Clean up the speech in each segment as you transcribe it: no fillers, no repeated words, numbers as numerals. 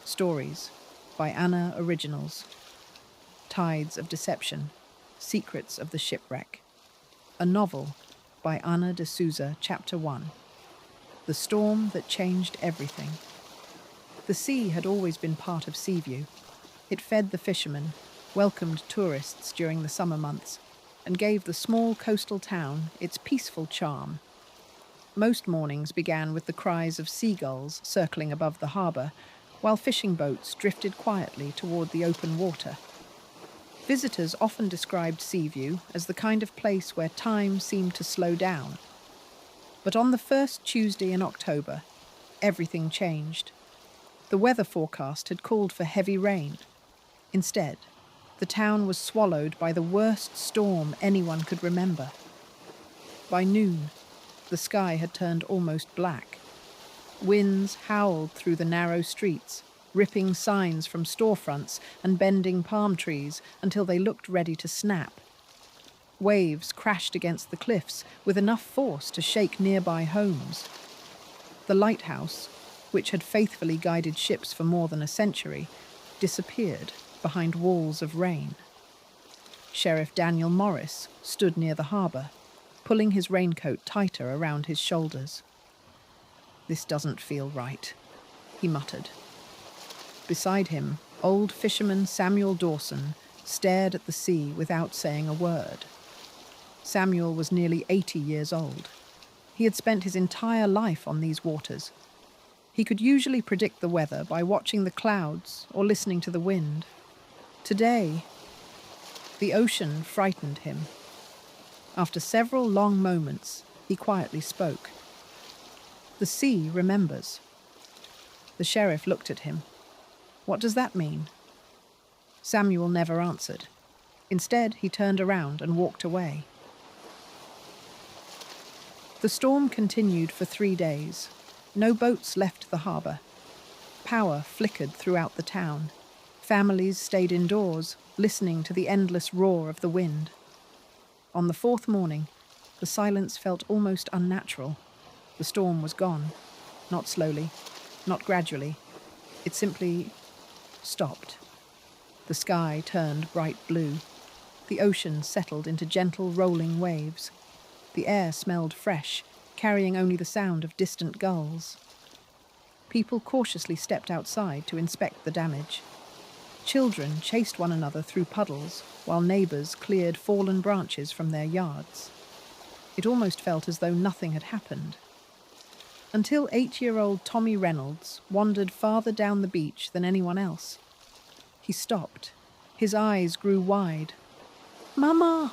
Stories by Anna Originals. Tides of Deception, Secrets of the Shipwreck. A novel by Ana de Souza, Chapter 1. The Storm That Changed Everything. The sea had always been part of Seaview. It fed the fishermen, welcomed tourists during the summer months, and gave the small coastal town its peaceful charm. Most mornings began with the cries of seagulls circling above the harbour, while fishing boats drifted quietly toward the open water. Visitors often described Seaview as the kind of place where time seemed to slow down. But on the first Tuesday in October, everything changed. The weather forecast had called for heavy rain. Instead, the town was swallowed by the worst storm anyone could remember. By noon, the sky had turned almost black. Winds howled through the narrow streets, ripping signs from storefronts and bending palm trees until they looked ready to snap. Waves crashed against the cliffs with enough force to shake nearby homes. The lighthouse, which had faithfully guided ships for more than a century, disappeared behind walls of rain. Sheriff Daniel Morris stood near the harbour, pulling his raincoat tighter around his shoulders. "This doesn't feel right," he muttered. Beside him, old fisherman Samuel Dawson stared at the sea without saying a word. Samuel was nearly 80 years old. He had spent his entire life on these waters. He could usually predict the weather by watching the clouds or listening to the wind. Today, the ocean frightened him. After several long moments, he quietly spoke. "The sea remembers." The sheriff looked at him. "What does that mean?" Samuel never answered. Instead, he turned around and walked away. The storm continued for 3 days. No boats left the harbour. Power flickered throughout the town. Families stayed indoors, listening to the endless roar of the wind. On the 4th morning, the silence felt almost unnatural. The storm was gone. Not slowly, not gradually. It simply stopped. The sky turned bright blue. The ocean settled into gentle rolling waves. The air smelled fresh, carrying only the sound of distant gulls. People cautiously stepped outside to inspect the damage. Children chased one another through puddles, while neighbours cleared fallen branches from their yards. It almost felt as though nothing had happened. Until 8-year-old Tommy Reynolds wandered farther down the beach than anyone else. He stopped. His eyes grew wide. "Mama!"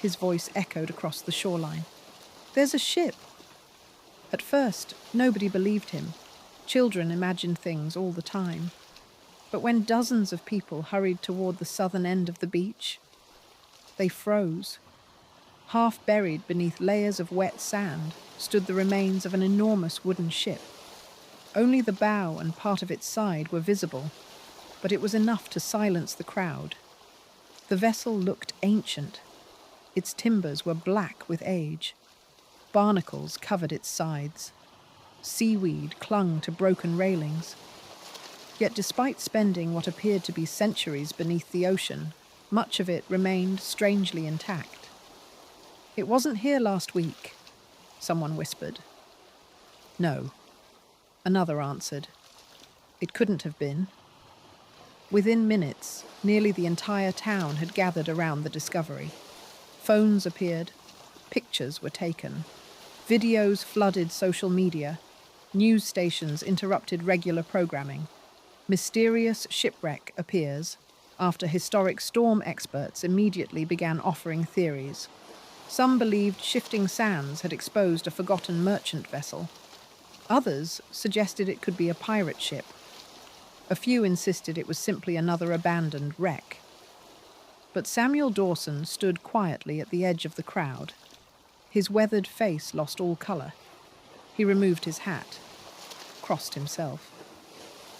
His voice echoed across the shoreline. "There's a ship!" At first, nobody believed him. Children imagined things all the time. But when dozens of people hurried toward the southern end of the beach, they froze. Half buried beneath layers of wet sand stood the remains of an enormous wooden ship. Only the bow and part of its side were visible, but it was enough to silence the crowd. The vessel looked ancient. Its timbers were black with age. Barnacles covered its sides. Seaweed clung to broken railings. Yet despite spending what appeared to be centuries beneath the ocean, much of it remained strangely intact. "It wasn't here last week," someone whispered. "No," another answered. "It couldn't have been." Within minutes, nearly the entire town had gathered around the discovery. Phones appeared, pictures were taken, videos flooded social media, news stations interrupted regular programming. Mysterious shipwreck appears after historic storm experts immediately began offering theories. Some believed shifting sands had exposed a forgotten merchant vessel. Others suggested it could be a pirate ship. A few insisted it was simply another abandoned wreck. But Samuel Dawson stood quietly at the edge of the crowd. His weathered face lost all colour. He removed his hat, crossed himself,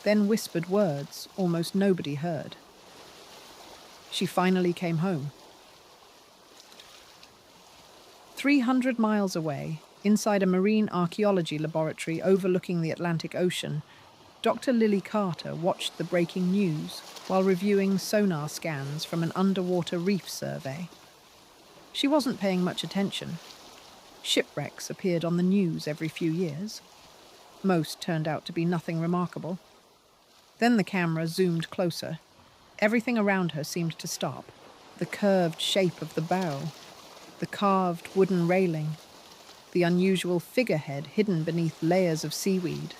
then whispered words almost nobody heard. "She finally came home." 300 miles away, inside a marine archaeology laboratory overlooking the Atlantic Ocean, Dr. Lily Carter watched the breaking news while reviewing sonar scans from an underwater reef survey. She wasn't paying much attention. Shipwrecks appeared on the news every few years. Most turned out to be nothing remarkable. Then the camera zoomed closer. Everything around her seemed to stop. The curved shape of the bow, the carved wooden railing, the unusual figurehead hidden beneath layers of seaweed.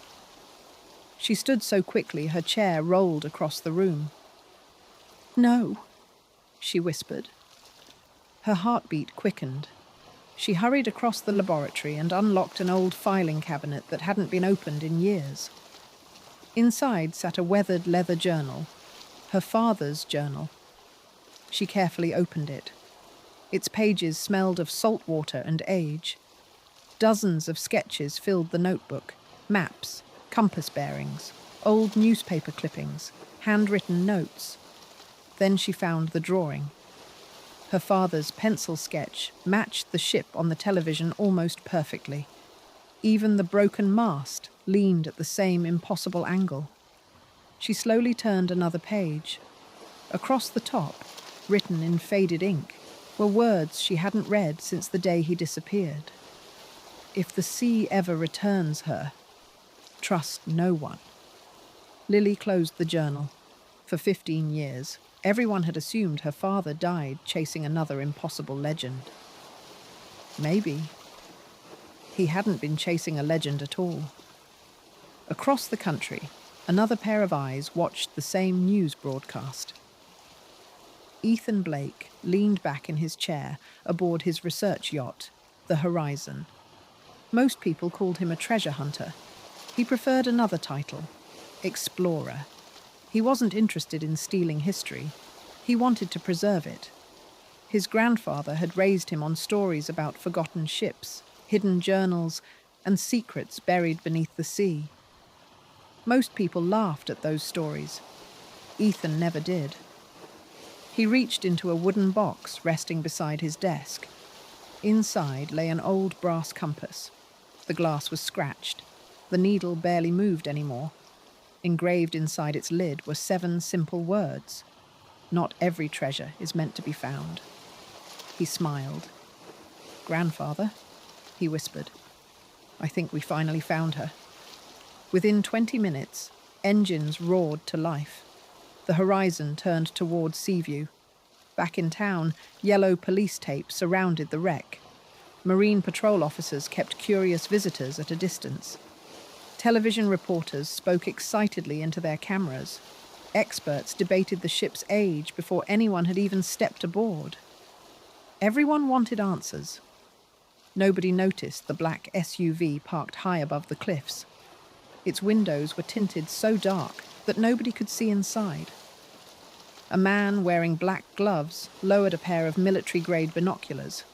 She stood so quickly her chair rolled across the room. "No," she whispered. Her heartbeat quickened. She hurried across the laboratory and unlocked an old filing cabinet that hadn't been opened in years. Inside sat a weathered leather journal, her father's journal. She carefully opened it. Its pages smelled of salt water and age. Dozens of sketches filled the notebook, maps, compass bearings, old newspaper clippings, handwritten notes. Then she found the drawing. Her father's pencil sketch matched the ship on the television almost perfectly. Even the broken mast leaned at the same impossible angle. She slowly turned another page. Across the top, written in faded ink, were words she hadn't read since the day he disappeared. If the sea ever returns her, trust no one. Lily closed the journal. For 15 years, everyone had assumed her father died chasing another impossible legend. Maybe he hadn't been chasing a legend at all. Across the country, another pair of eyes watched the same news broadcast. Ethan Blake leaned back in his chair aboard his research yacht, the Horizon. Most people called him a treasure hunter. He preferred another title, explorer. He wasn't interested in stealing history. He wanted to preserve it. His grandfather had raised him on stories about forgotten ships, hidden journals, and secrets buried beneath the sea. Most people laughed at those stories. Ethan never did. He reached into a wooden box resting beside his desk. Inside lay an old brass compass. The glass was scratched. The needle barely moved anymore. Engraved inside its lid were 7 simple words. Not every treasure is meant to be found. He smiled. "Grandfather," he whispered, "I think we finally found her." Within 20 minutes, engines roared to life. The Horizon turned toward Seaview. Back in town, yellow police tape surrounded the wreck. Marine patrol officers kept curious visitors at a distance. Television reporters spoke excitedly into their cameras. Experts debated the ship's age before anyone had even stepped aboard. Everyone wanted answers. Nobody noticed the black SUV parked high above the cliffs. Its windows were tinted so dark that nobody could see inside. A man wearing black gloves lowered a pair of military-grade binoculars.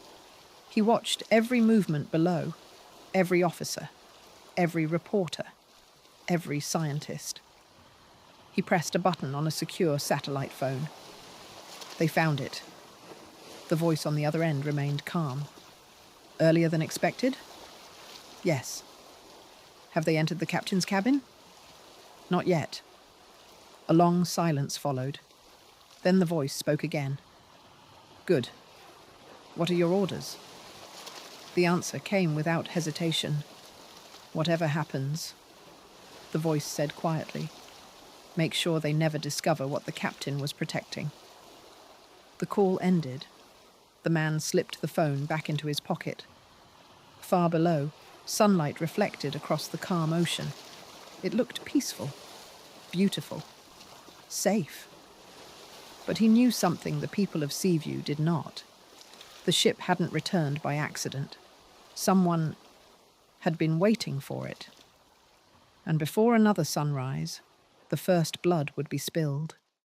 He watched every movement below, every officer, every reporter, every scientist. He pressed a button on a secure satellite phone. They found it. The voice on the other end remained calm. "Earlier than expected?" "Yes." "Have they entered the captain's cabin?" "Not yet." A long silence followed. Then the voice spoke again. "Good. What are your orders?" The answer came without hesitation. "Whatever happens," the voice said quietly, "make sure they never discover what the captain was protecting." The call ended. The man slipped the phone back into his pocket. Far below, sunlight reflected across the calm ocean. It looked peaceful, beautiful, safe. But he knew something the people of Seaview did not. The ship hadn't returned by accident. Someone had been waiting for it. And before another sunrise, the first blood would be spilled.